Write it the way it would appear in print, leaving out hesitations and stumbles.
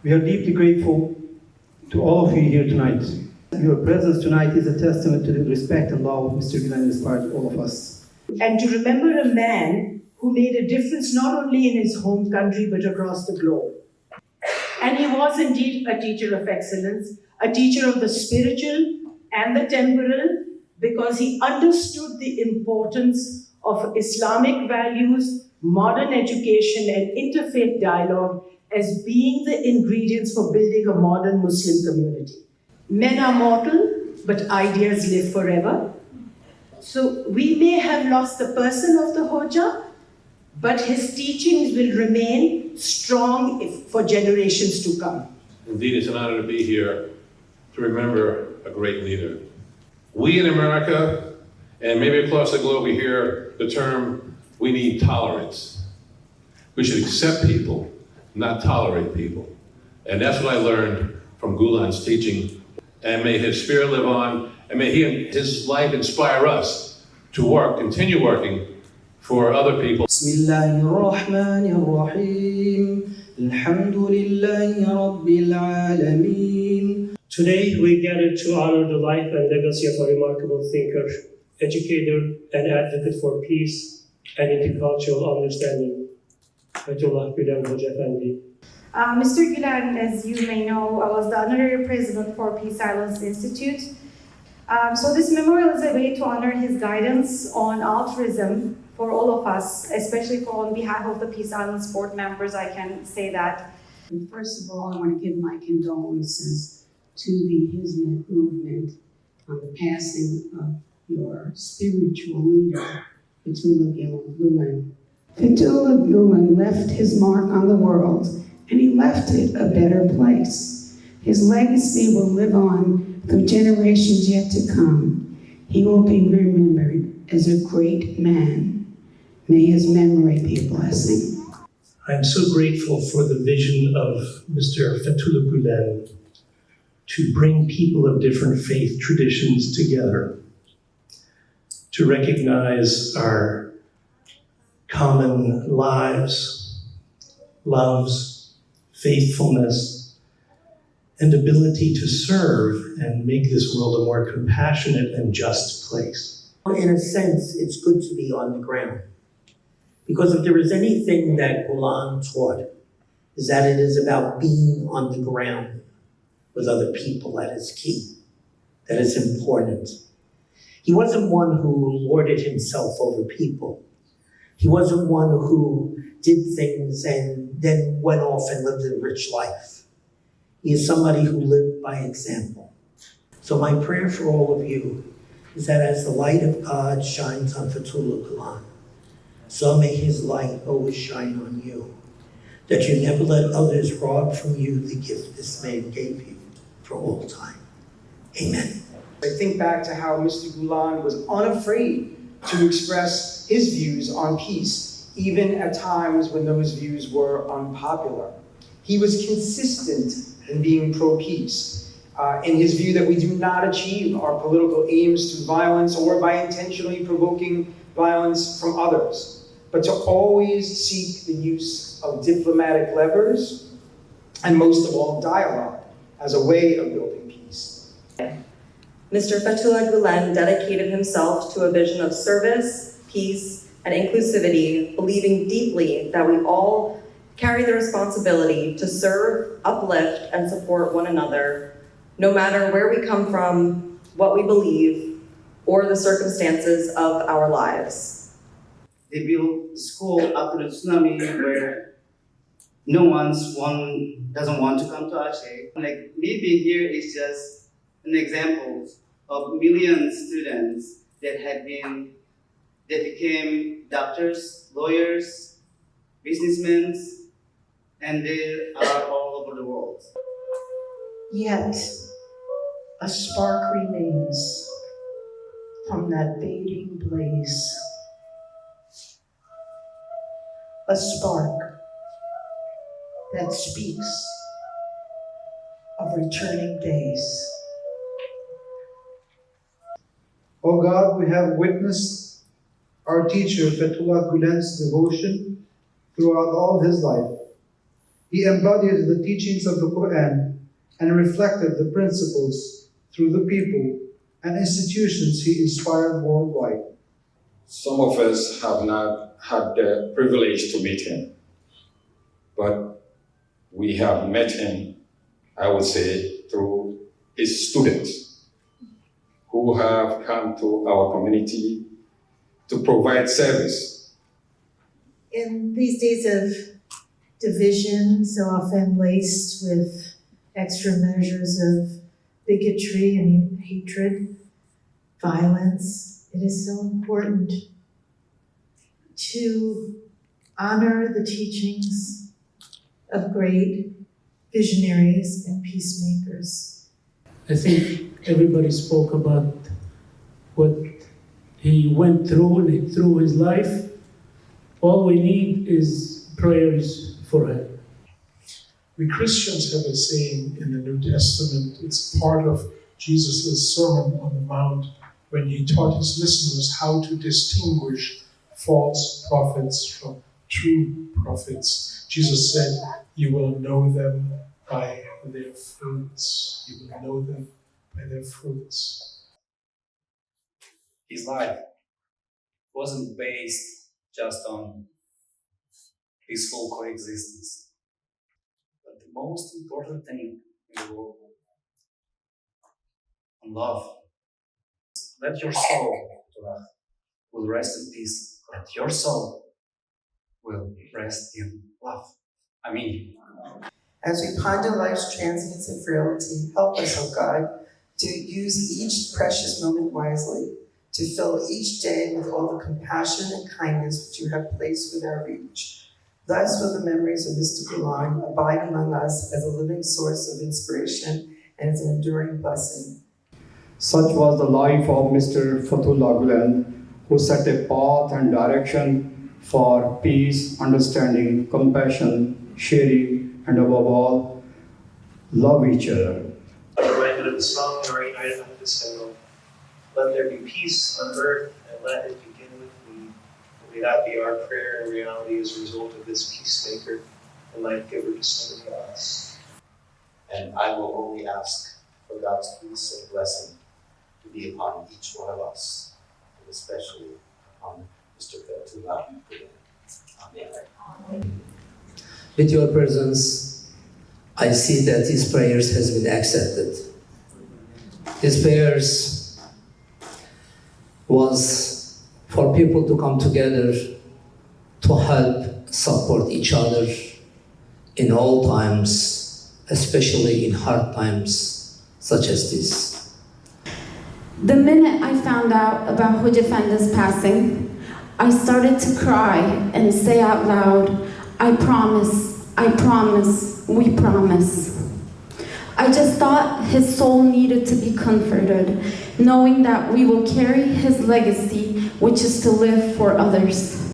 We are deeply grateful to all of you here tonight. Your presence tonight is a testament to the respect and love Mr. Gülen inspired all of us. And to remember a man who made a difference not only in his home country but across the globe. And he was indeed a teacher of excellence, a teacher of the spiritual and the temporal, because he understood the importance of Islamic values, modern education, and interfaith dialogue as being the ingredients for building a modern Muslim community. Men are mortal, but ideas live forever. So we may have lost the person of the Hoja, but his teachings will remain strong for generations to come. Indeed, it's an honor to be here to remember a great leader. We in America, and maybe across the globe, we hear the term, we need tolerance. We should accept people, not tolerate people. And that's what I learned from Gulen's teaching. And may his spirit live on, and may his life inspire us to work, continue working for other people. Bismillahirrahmanirrahim. Alhamdulillahi Rabbil Alameen. Today we gather to honor the life and legacy of a remarkable thinker, educator, and advocate for peace and intercultural understanding, Fethullah Gülen Hocaefendi. Mr. Gulen, as you may know, was the Honorary President for Peace Islands Institute. So this memorial is a way to honor his guidance on altruism for all of us, especially on behalf of the Peace Islands board members, I can say that. And first of all, I want to give my condolences to the Hizmet movement on the passing of your spiritual leader, Fethullah Gülen. Fethullah Gülen left his mark on the world, and he left it a better place. His legacy will live on through generations yet to come. He will be remembered as a great man. May his memory be a blessing. I'm so grateful for the vision of Mr. Fethullah Gülen to bring people of different faith traditions together, to recognize our common lives, loves, faithfulness, and ability to serve and make this world a more compassionate and just place. In a sense, it's good to be on the ground. Because if there is anything that Gulen taught, is that it is about being on the ground with other people. That is key. That is important. He wasn't one who lorded himself over people. He wasn't one who did things and then went off and lived a rich life. He is somebody who lived by example. So my prayer for all of you is that as the light of God shines on Fethullah Gülen, so may his light always shine on you, that you never let others rob from you the gift this man gave you for all time. Amen. I think back to how Mr. Gülen was unafraid to express his views on peace, even at times when those views were unpopular. He was consistent in being pro-peace, in his view that we do not achieve our political aims through violence or by intentionally provoking violence from others, but to always seek the use of diplomatic levers, and most of all, dialogue, as a way of building peace. Mr. Fethullah Gülen dedicated himself to a vision of service, peace, and inclusivity, believing deeply that we all carry the responsibility to serve, uplift, and support one another, no matter where we come from, what we believe, or the circumstances of our lives. They built a school after the tsunami where no one doesn't want to come to Aceh. Like me being here is just an example of million students that became doctors, lawyers, businessmen, and they are all over the world. Yet, a spark remains from that fading blaze. A spark that speaks of returning days. O God, we have witnessed our teacher Fethullah Gülen's devotion throughout all his life. He embodied the teachings of the Quran and reflected the principles through the people and institutions he inspired worldwide. Some of us have not had the privilege to meet him, but we have met him, I would say, through his students who have come to our community to provide service. In these days of division, so often laced with extra measures of bigotry and hatred, violence, it is so important to honor the teachings of great visionaries and peacemakers. I think everybody spoke about what he went through and through his life. All we need is prayers for him. We Christians have a saying in the New Testament. It's part of Jesus' Sermon on the Mount when he taught his listeners how to distinguish false prophets from true prophets. Jesus said, "You will know them by their fruits." You will know them by their fruits. His life wasn't based just on peaceful coexistence. But the most important thing in the world, on love. Let your soul, will rest in peace. Let your soul will rest in love. I mean. As we ponder life's transience and frailty, help us, O God, to use each precious moment wisely, to fill each day with all the compassion and kindness which you have placed within our reach. Thus will the memories of Mr. Gülen abide among us as a living source of inspiration and as an enduring blessing. Such was the life of Mr. Fethullah Gülen, who set a path and direction for peace, understanding, compassion, sharing, and above all, love each other. Reminded of the song in our United Methodist hymnal, "Let there be peace on earth and let it begin with me." May that be our prayer and reality as a result of this peacemaker and life giver descending on us. And I will only ask for God's peace and blessing to be upon each one of us, and especially upon Mr. Fethullah Gülen. Amen. With your presence, I see that these prayers has been accepted. These prayers was for people to come together to help support each other in all times, especially in hard times such as this. The minute I found out about Hocaefendi's passing, I started to cry and say out loud, "I promise, we promise." I just thought his soul needed to be comforted, knowing that we will carry his legacy, which is to live for others.